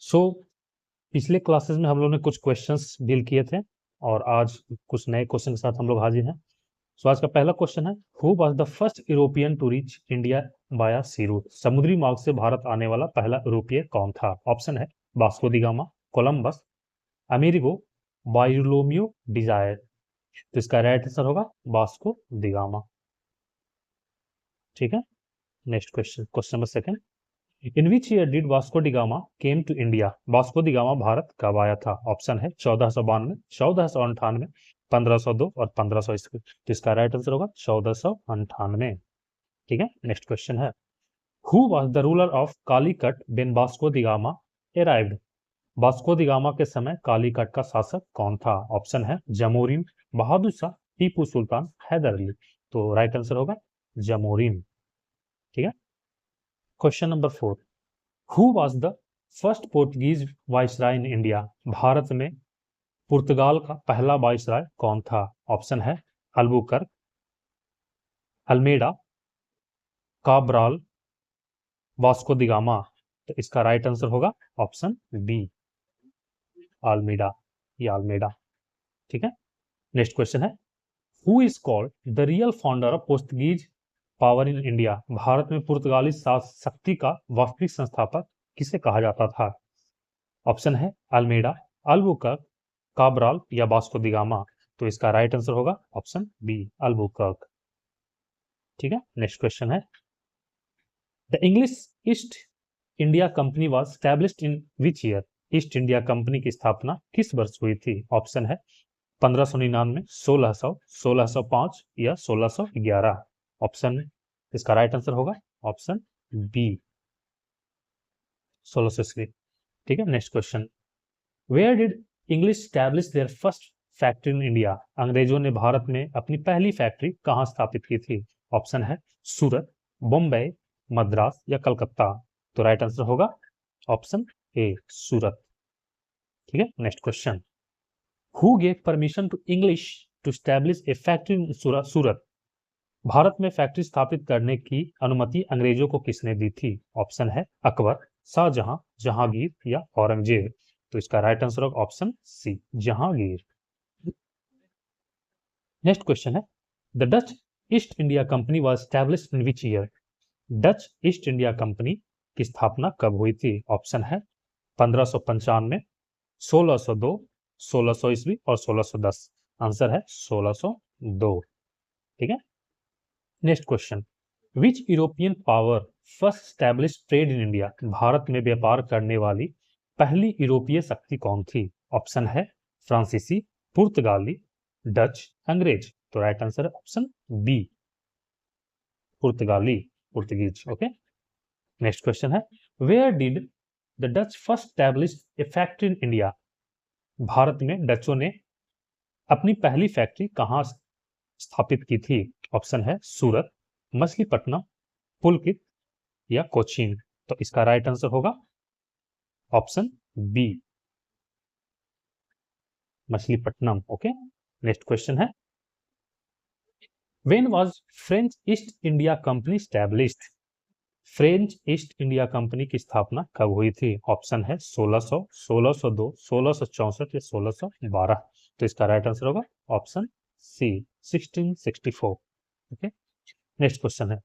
सो पिछले क्लासेस में हम लोग ने कुछ क्वेश्चंस डील किए थे और आज कुछ नए क्वेश्चन के साथ हम लोग हाजिर हैं। सो आज का पहला क्वेश्चन है, who was the first European to reach India via sea root? समुद्री मार्ग से भारत आने वाला पहला यूरोपीय कौन था? ऑप्शन है Vasco da Gama, Columbus, Amerigo, Bartholomew Dias. तो इसका राइट आंसर होगा वास्को दी गामा। ठीक है, next question, question number second, in which year did Vasco da Gama came to India? Vasco da Gama Bharat कब आया था? Option है 1492, 1498, 1502 और 1500 ईस्वी। तो इसका राइट आंसर होगा 1498। ठीक है, नेक्स्ट क्वेश्चन है, who was the ruler of Calicut when Vasco da gamma arrived? Vasco da gamma के समय कालीकट का शासक कौन था? ऑप्शन है जमोरिन, बहादुर शाह, टीपू सुल्तान, हैदर अली। तो राइट आंसर होगा जमोरिन। ठीक है, question number 4, who was the first Portuguese viceroy in India? भारत में पुर्तगाल का पहला वाइसराय कौन था? ऑप्शन है Albuquerque, Almeida, Cabral, Vasco da gamma. तो इसका राइट आंसर होगा ऑप्शन बी, अल्मेडा या अल्मेडा। ठीक है, नेक्स्ट क्वेश्चन है, who is called the real founder of Portuguese power in India? भारत में पुर्तगाली शक्ति का वास्तविक संस्थापक किसे कहा जाता था? ऑप्शन है अल्मेडा, अल्बुकर्क, काब्राल या वास्को दी गामा। तो इसका राइट आंसर होगा ऑप्शन बी, अल्बुकर्क। ठीक है, नेक्स्ट क्वेश्चन है, the English east India Company was established in which year? East India Company की स्थापना किस वर्ष हुई थी? ऑप्शन है 1599, 1600, 1605 या 1611। ऑप्शन में इसका राइट आंसर होगा ऑप्शन बी, 1600 ईस्वी। ठीक है, next question, where did English establish their first factory in India? अंग्रेजों ने भारत में अपनी पहली फैक्ट्री कहां स्थापित की थी? ऑप्शन है सूरत, बॉम्बे, मद्रास या कलकत्ता। तो राइट आंसर होगा ऑप्शन ए, सूरत। ठीक है, next question, who gave permission to English to establish a factory in Surat? Bharat में फैक्ट्री स्थापित करने की अनुमति अंग्रेजों को किसने दी थी? ऑप्शन है अकबर, शाहजहां, जहांगीर या औरंगजेब। तो इसका राइट आंसर होगा option C, Jahangir. Next question है, the Dutch East India Company was established in which year? Dutch East India Company की स्थापना कब हुई थी? ऑप्शन है 1595, 1602, 1600 ईस्वी और 1610। आंसर है 1602। ठीक है, next question, which European power first established trade in India? भारत में व्यापार करने वाली पहली यूरोपीय शक्ति कौन थी? ऑप्शन है फ्रांसीसी, पुर्तगाली, डच, अंग्रेज। तो राइट आंसर है ऑप्शन बी, पुर्तगाली, पुर्तगीज। ओके, नेक्स्ट क्वेश्चन है, where did the Dutch first establish a factory in India? भारत में डचों ने अपनी पहली फैक्ट्री कहां स्थापित की थी? ऑप्शन है सूरत, मछलीपट्टनम, पुलकित या कोचीन। तो इसका राइट आंसर होगा option B, Machilipatnam. Okay, next question है, when was French East India Company established? French East India Company की स्थापना कब हुई थी? ऑप्शन है 1600, 1602, 1664 या 1612। तो इसका राइट आंसर होगा option C, 1664। Okay, next question है,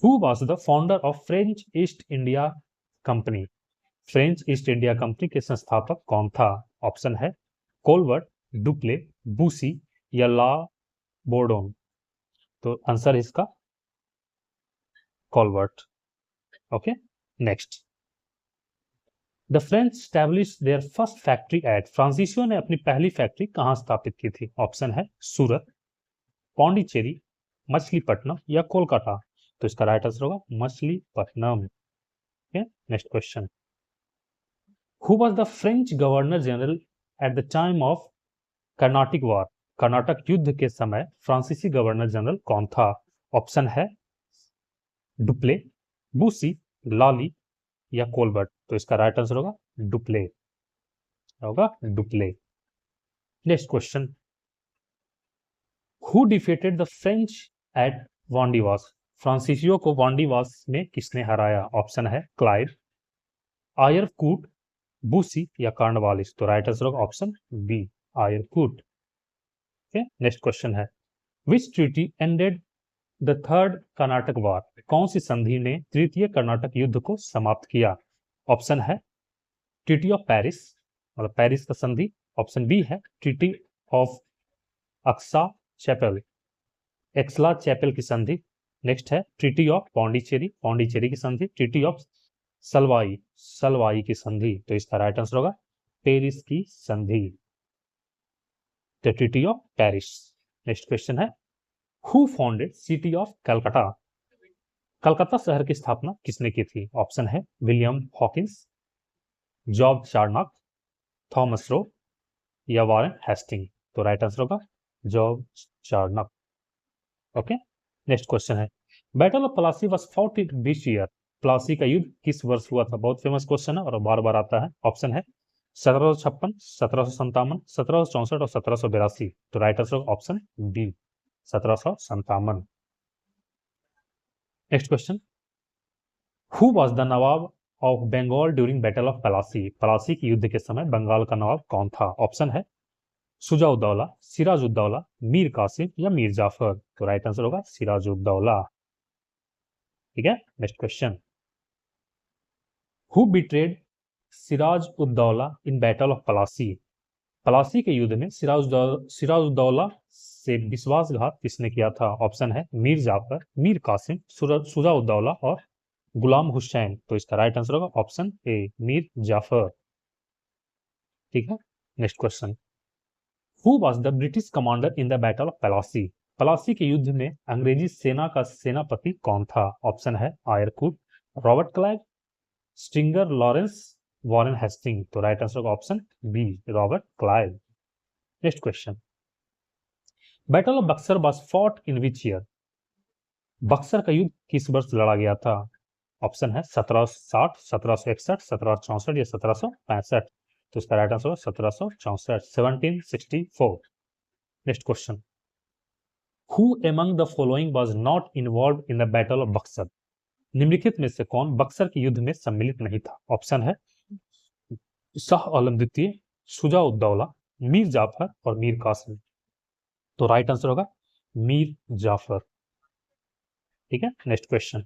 who was the founder of French East India Company? French East India Company के संस्थापक कौन था? ऑप्शन है कोलवर्ट, डुप्ले, बूसी या ला बोर्डोन। तो आंसर इसका Colbert. Okay, next, the French establish their first factory at? फ्रांसीसियों ने अपनी पहली फैक्ट्री कहां स्थापित की थी? ऑप्शन है सूरत, पौंडीचेरी, मछलीपट्टनम या कोलकाता। तो इसका राइट आंसर होगा Machilipatnam. Next question, who was the French governor general at the time of Carnatic war? Karnataka युद्ध के समय फ्रांसीसी गवर्नर जनरल कौन था? ऑप्शन है डुप्ले, बूसी, लाली या कोलबर्ट। तो इसका राइट आंसर होगा डुप्ले, होगा Dupleix. Next question, who defeated the French at Wandiwash? फ्रांसीसियों को वांडीवास में किसने हराया? ऑप्शन है क्लाइव, आयरकूट, बूसी या कार्नवालिस, तो राइट आंसर होगा option B Eyre Coote. Next question है, which treaty ended the third Carnatic war, कौन सी संधि ने तृतीय कर्नाटक युद्ध को समाप्त किया? ऑप्शन है ट्रीटी ऑफ पेरिस, मतलब पेरिस का संधि। ऑप्शन बी है treaty of Aix-la-Chapelle, Aix-la-Chapelle की संधि। नेक्स्ट है ट्रीटी ऑफ पौंडीचेरी, पौंडीचेरी की संधि। ट्रीटी ऑफ सलवाई, सलवाई की संधि। तो इसका राइट आंसर होगा पेरिस की संधि, the treaty of Paris. Next question है, who founded city of Calcutta, Calcutta शहर की स्थापना किसने की थी? ऑप्शन है William Hawkins, George Charnock, Thomas Roe या वॉरेन हेस्टिंग। तो राइट आंसर होगा George Charnock. Okay, next question है, battle of Plassey was fought in which year, Plassey का युद्ध किस वर्ष हुआ था? बहुत फेमस क्वेश्चन है और बार बार आता है। ऑप्शन है 1756, 1757, 1764 और 1782। तो राइट आंसर होगा option B 1757। Next question, who was the Nawab of Bengal during battle of Plassey, Plassey के युद्ध के समय बंगाल का नवाब कौन था? ऑप्शन है सुजाउद्दौला, सिराजुद्दौला, मीर कासिम या मीर जाफर। तो राइट आंसर होगा सिराजुद्दौला। ठीक है, next question, who betrayed Sirajuddaulah in battle of Plassey, Plassey के युद्ध में सिराजुद्दौला से विश्वासघात किसने किया था? ऑप्शन है मीर जाफर, मीर कासिम, सुजाउद्दौला और गुलाम हुसैन। तो इसका राइट आंसर होगा ऑप्शन ए मीर जाफर। ठीक है, next question, who was the British commander in the battle of Plassey, Plassey के युद्ध में अंग्रेजी सेना का सेनापति कौन था? ऑप्शन है Eyre Coote, Robert Clive, Stringer Lawrence, Warren Hasting. तो राइट आंसर होगा option B Robert Clive. Next question, battle of Buxar was fought in which year, Buxar का युद्ध किस वर्ष लड़ा गया था? ऑप्शन है 1760, 1761, 1764 या 1765। तो इसका राइट आंसर होगा 1764, 1764। Next question, who among the following was not involve in the battle of Buxar, निम्नलिखित में से कौन बक्सर के युद्ध में सम्मिलित नहीं था? ऑप्शन है शाह आलम द्वितीय, सुजाउद्दौला, मीर जाफर और मीर कासिम। तो राइट आंसर होगा मीर जाफर। ठीक है, next question,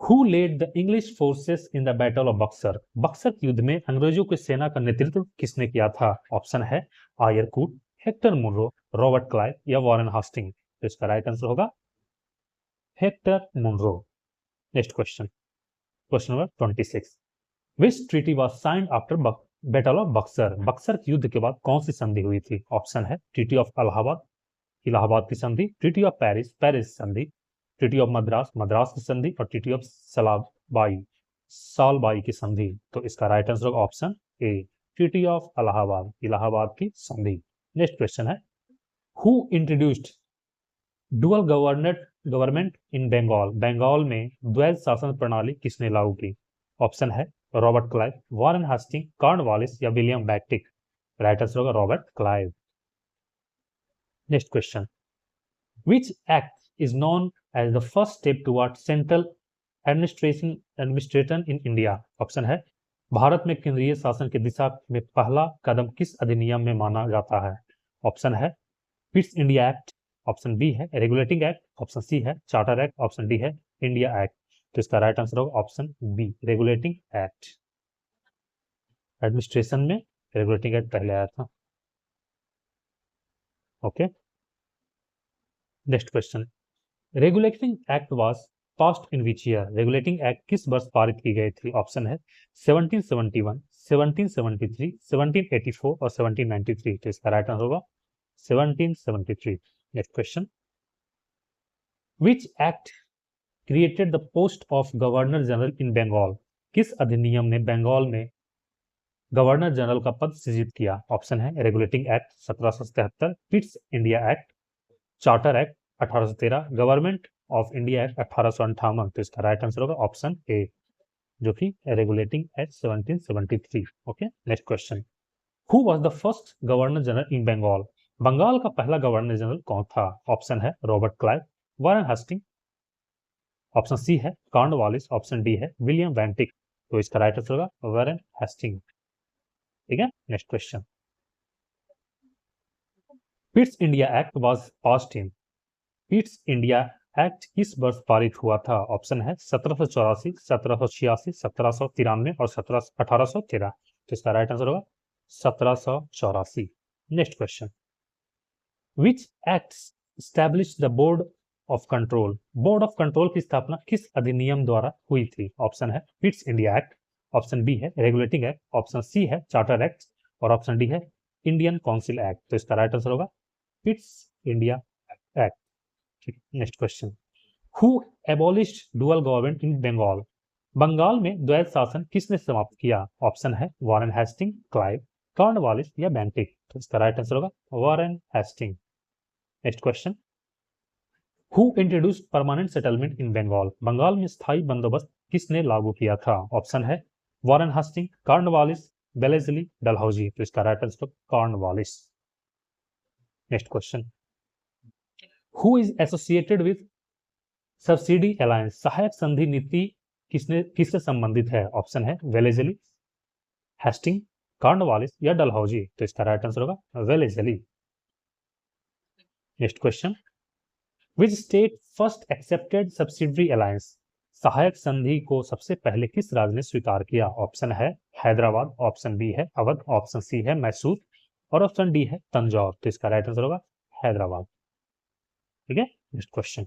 who led the English forces in the battle of Buxar, Buxar के युद्ध में अंग्रेजों की सेना का नेतृत्व किसने किया था? ऑप्शन है Eyre Coote, Hector Munro, Robert Clive या वॉरेन हास्टिंग। तो इसका राइट आंसर होगा Hector Munro. Next question, question number 26, which treaty was signed after battle of Buxar, Buxar के युद्ध के बाद कौन सी संधि हुई थी? ऑप्शन है ट्रीटी ऑफ इलाहाबाद, इलाहाबाद की संधि, ट्रीटी ऑफ पेरिस, पेरिस संधि, ट्रीटी ऑफ मद्रास, मद्रास की संधि और ट्रीटी ऑफ सलाबाई, सालबाई की संधि। तो इसका राइट आंसर होगा option A treaty of Allahabad, Allahabad की संधि। नेक्स्ट क्वेश्चन है, who introduced dual government in Bengal, Bengal में द्वैध शासन प्रणाली किसने लागू की? ऑप्शन है Robert Clive, Warren Hastings, Cornwallis या विलियम बैक्टिक। राइट आंसर होगा Robert Clive. Next question, which act is known as the first step toward central administration in India? Option है भारत में केंद्रीय शासन की दिशा में पहला कदम किस अधिनियम में माना जाता है? ऑप्शन है Pitt's India act, option B है रेगुलेटिंग एक्ट, ऑप्शन सी है चार्टर एक्ट, ऑप्शन डी है इंडिया एक्ट। तो इसका राइट आंसर होगा option B regulating act. Administration में रेगुलेटिंग एक्ट पहले आया था। Okay, next question, regulating act was passed in which year, regulating act किस वर्ष पारित की गई थी? ऑप्शन है 1771, 1773, 1784 और 1793। तो इसका राइट आंसर होगा 1773। Next question, which act created the post of governor general in Bengal, किस अधिनियम ने बंगाल में गवर्नर जनरल का पद सृजित किया? ऑप्शन है regulating act 1777, Pitt's India act, charter act 1813, government of India act 1858। तो इसका राइट आंसर होगा ऑप्शन ए जो कि regulating act 1773। Okay, next question, who was the first governor general in Bengal, Bengal का पहला गवर्नर जनरल कौन था? ऑप्शन है Robert Clive, Warren Hastings, option C है कॉर्नवालिस, ऑप्शन डी है विलियम बैंटिक। तो इसका राइट आंसर होगा वारेन हेस्टिंग। ठीक है, next question. पिट्स India act was passed in, पिट्स India act किस वर्ष पारित हुआ था? ऑप्शन है 1784, 1786, 1793 और 1813। तो इसका राइट आंसर होगा 1784। Next question. Which act establish the board of control, board of control की स्थापना किस अधिनियम द्वारा हुई थी? ऑप्शन है Pitt's India act, option B है रेगुलेटिंग एक्ट, ऑप्शन सी है चार्टर एक्ट और ऑप्शन डी है इंडियन काउंसिल एक्ट। तो इसका राइट आंसर होगा Pitt's India act. Next question. Who abolished dual government in Bengal, Bengal में द्वैध शासन किसने समाप्त किया? ऑप्शन है वारेन हेस्टिंग, क्लाइव, कॉर्नवालिस या बेंटिक। तो इसका राइट आंसर होगा Warren Hastings. Next question. Who introduced permanent settlement in Bengal, Bengal में स्थायी बंदोबस्त किसने लागू किया था? ऑप्शन है वारेन हेस्टिंग, कॉर्नवालिस, बेलेजली, डलहौजी। तो इसका right answer Cornwallis. Next question. Who is associated with subsidy alliance, सहायक संधि नीति किससे संबंधित है? ऑप्शन है वेलेजली, हेस्टिंग, कॉर्नवालिस या डलहौजी। तो इसका राइट आंसर होगा Wellesley. Next question. Which state first accepted subsidiary alliance, सहायक संधि को सबसे पहले किस राज्य ने स्वीकार किया? ऑप्शन है हैदराबाद, ऑप्शन बी है अवध, ऑप्शन सी है मैसूर और ऑप्शन डी है तंजौर। तो इसका राइट आंसर होगा हैदराबाद। ठीक है, next question.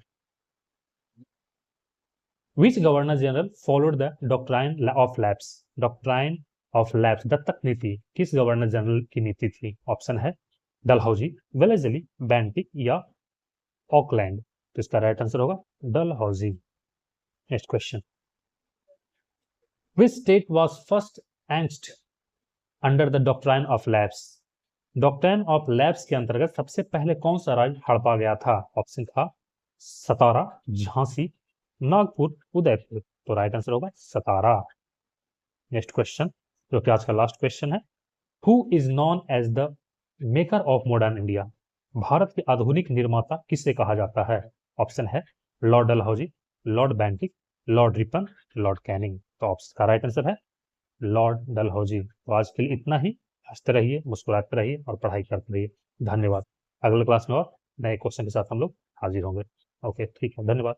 Which Governor General followed the doctrine of lapse? Doctrine of lapse, दत्तक नीति किस गवर्नर जनरल की नीति थी? ऑप्शन है डलहौजी, वेलेजली, बेंटिक या ऑकलैंड। तो इसका राइट आंसर होगा Dalhousie. Next question. Which state was first annexed under the doctrine of lapse? Doctrine of lapse के अंतर्गत सबसे पहले कौन सा राज्य हड़पा गया था? ऑप्शन था सतारा, झांसी, नागपुर, उदयपुर। तो राइट आंसर होगा सतारा। नेक्स्ट क्वेश्चन, जो कि आज का लास्ट क्वेश्चन है। Who is known as the maker of modern India, भारत के आधुनिक निर्माता किसे कहा जाता है? ऑप्शन है Lord Dalhousie, Lord Bentinck, Lord Ripon, Lord Canning. तो ऑप्शन का राइट आंसर है लॉर्ड डलहौजी। तो आज के लिए इतना ही। हंसते रहिए, मुस्कुराते रहिए और पढ़ाई करते रहिए। धन्यवाद। अगले क्लास में और नए क्वेश्चन के साथ हम लोग हाजिर होंगे। ओके, ठीक है, धन्यवाद।